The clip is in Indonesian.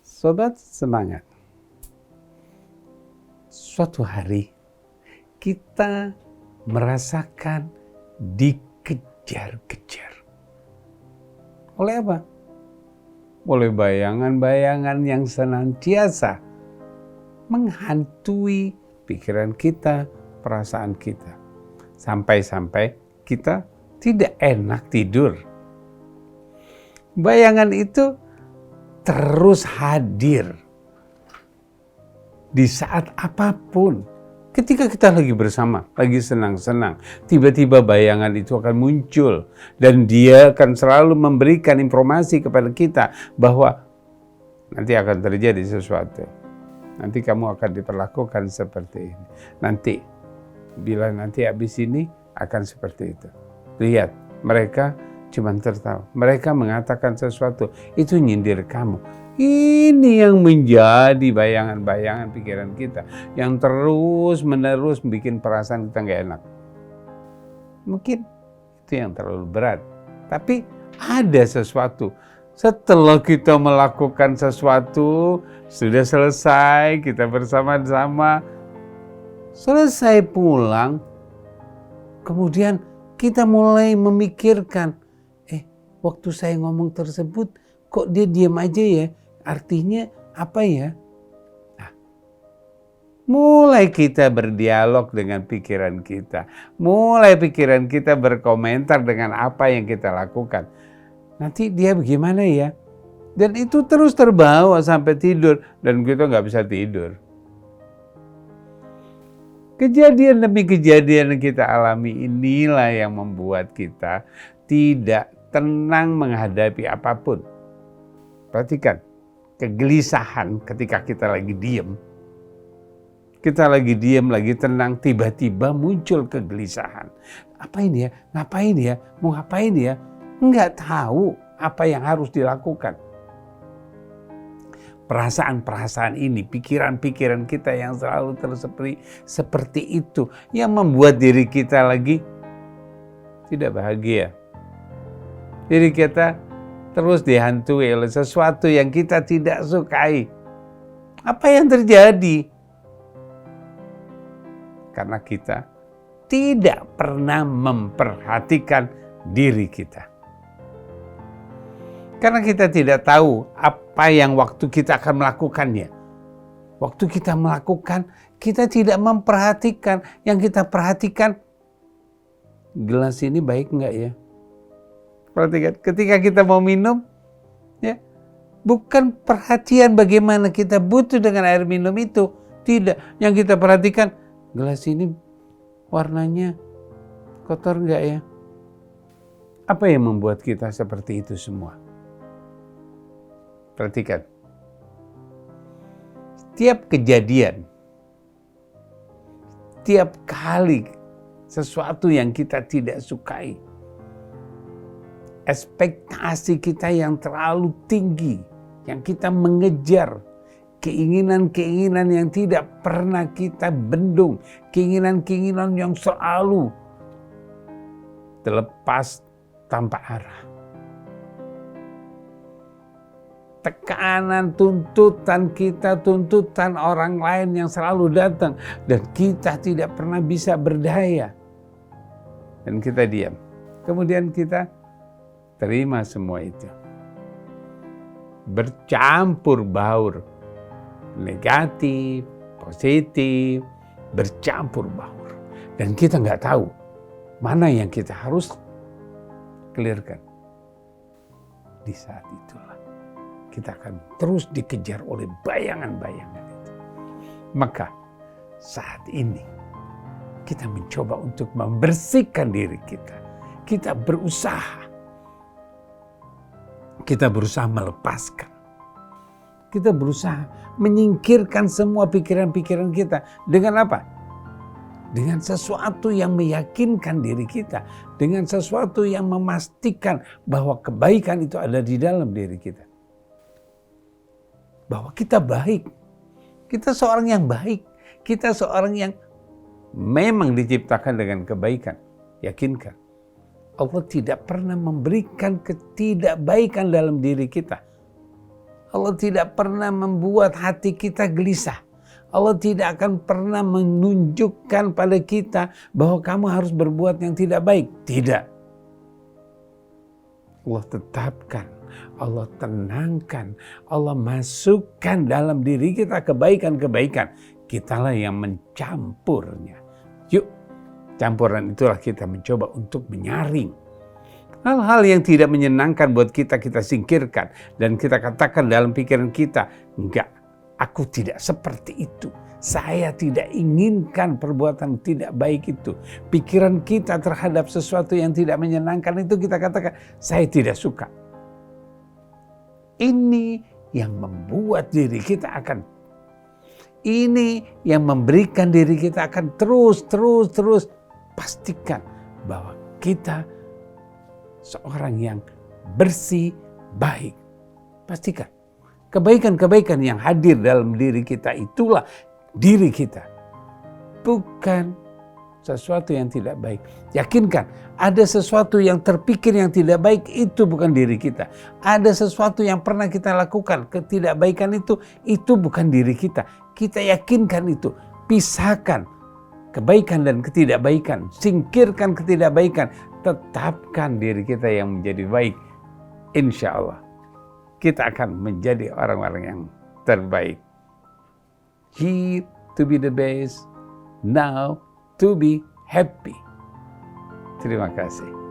Sobat semangat, suatu hari kita merasakan dikejar-kejar. Oleh apa? Oleh bayangan-bayangan yang senantiasa menghantui pikiran kita, perasaan kita. Sampai-sampai kita tidak enak tidur. Bayangan itu terus hadir di saat apapun. Ketika kita lagi bersama, lagi senang-senang, tiba-tiba bayangan itu akan muncul dan dia akan selalu memberikan informasi kepada kita bahwa nanti akan terjadi sesuatu. Nanti kamu akan diperlakukan seperti ini. Nanti, bila nanti habis ini akan seperti itu. Lihat, mereka cuma tertawa. Mereka mengatakan sesuatu, itu nyindir kamu. Ini yang menjadi bayangan-bayangan pikiran kita yang terus-menerus bikin perasaan kita nggak enak. Mungkin itu yang terlalu berat. Tapi ada sesuatu. Setelah kita melakukan sesuatu, sudah selesai, kita bersama-sama, selesai pulang, kemudian kita mulai memikirkan, waktu saya ngomong tersebut, kok dia diam aja ya? Artinya apa ya? Nah, mulai kita berdialog dengan pikiran kita. Mulai pikiran kita berkomentar dengan apa yang kita lakukan. Nanti dia bagaimana ya? Dan itu terus terbawa sampai tidur. Dan kita nggak bisa tidur. Kejadian demi kejadian yang kita alami inilah yang membuat kita tidak tenang menghadapi apapun. Perhatikan, kegelisahan ketika kita lagi diem. Kita lagi diem, lagi tenang, tiba-tiba muncul kegelisahan. Apa ini ya? Ngapain ya? Mau ngapain ya? Enggak tahu apa yang harus dilakukan. Perasaan-perasaan ini, pikiran-pikiran kita yang selalu seperti itu, yang membuat diri kita lagi tidak bahagia. Diri kita terus dihantui oleh sesuatu yang kita tidak sukai. Apa yang terjadi? Karena kita tidak pernah memperhatikan diri kita. Karena kita tidak tahu apa yang waktu kita akan melakukannya. Waktu kita melakukan, kita tidak memperhatikan. Yang kita perhatikan, gelas ini baik enggak ya? Perhatikan, ketika kita mau minum, ya, bukan perhatian bagaimana kita butuh dengan air minum itu. Tidak, yang kita perhatikan, gelas ini warnanya kotor enggak ya? Apa yang membuat kita seperti itu semua? Perhatikan, setiap kejadian, setiap kali sesuatu yang kita tidak sukai, ekspektasi kita yang terlalu tinggi, yang kita mengejar, keinginan-keinginan yang tidak pernah kita bendung, keinginan-keinginan yang selalu terlepas tanpa arah. Tekanan, tuntutan kita, tuntutan orang lain yang selalu datang, dan kita tidak pernah bisa berdaya. Dan kita diam. Kemudian kita terima semua itu. Bercampur baur. Negatif, positif, bercampur baur. Dan kita nggak tahu mana yang kita harus clearkan. Di saat itulah kita akan terus dikejar oleh bayangan-bayangan itu. Maka saat ini kita mencoba untuk membersihkan diri kita. Kita berusaha melepaskan. Kita berusaha menyingkirkan semua pikiran-pikiran kita. Dengan apa? Dengan sesuatu yang meyakinkan diri kita. Dengan sesuatu yang memastikan bahwa kebaikan itu ada di dalam diri kita. Bahwa kita baik. Kita seorang yang baik. Kita seorang yang memang diciptakan dengan kebaikan. Yakinkan. Allah tidak pernah memberikan ketidakbaikan dalam diri kita. Allah tidak pernah membuat hati kita gelisah. Allah tidak akan pernah menunjukkan pada kita bahwa kamu harus berbuat yang tidak baik. Tidak. Allah tetapkan, Allah tenangkan, Allah masukkan dalam diri kita kebaikan-kebaikan. Kitalah yang mencampurnya. Yuk, campuran itulah kita mencoba untuk menyaring. Hal-hal yang tidak menyenangkan buat kita, kita singkirkan. Dan kita katakan dalam pikiran kita, enggak, aku tidak seperti itu. Saya tidak inginkan perbuatan tidak baik itu. Pikiran kita terhadap sesuatu yang tidak menyenangkan itu kita katakan, saya tidak suka. Ini yang membuat diri kita ini yang memberikan diri kita akan terus pastikan bahwa kita seorang yang bersih, baik. Pastikan. Kebaikan-kebaikan yang hadir dalam diri kita itulah diri kita. Bukan sesuatu yang tidak baik. Yakinkan, ada sesuatu yang terpikir yang tidak baik, itu bukan diri kita. Ada sesuatu yang pernah kita lakukan, ketidakbaikan itu bukan diri kita. Kita yakinkan itu. Pisahkan kebaikan dan ketidakbaikan. Singkirkan ketidakbaikan. Tetapkan diri kita yang menjadi baik. Insya Allah kita akan menjadi orang-orang yang terbaik. Here to be the best, now to be happy. Terima kasih.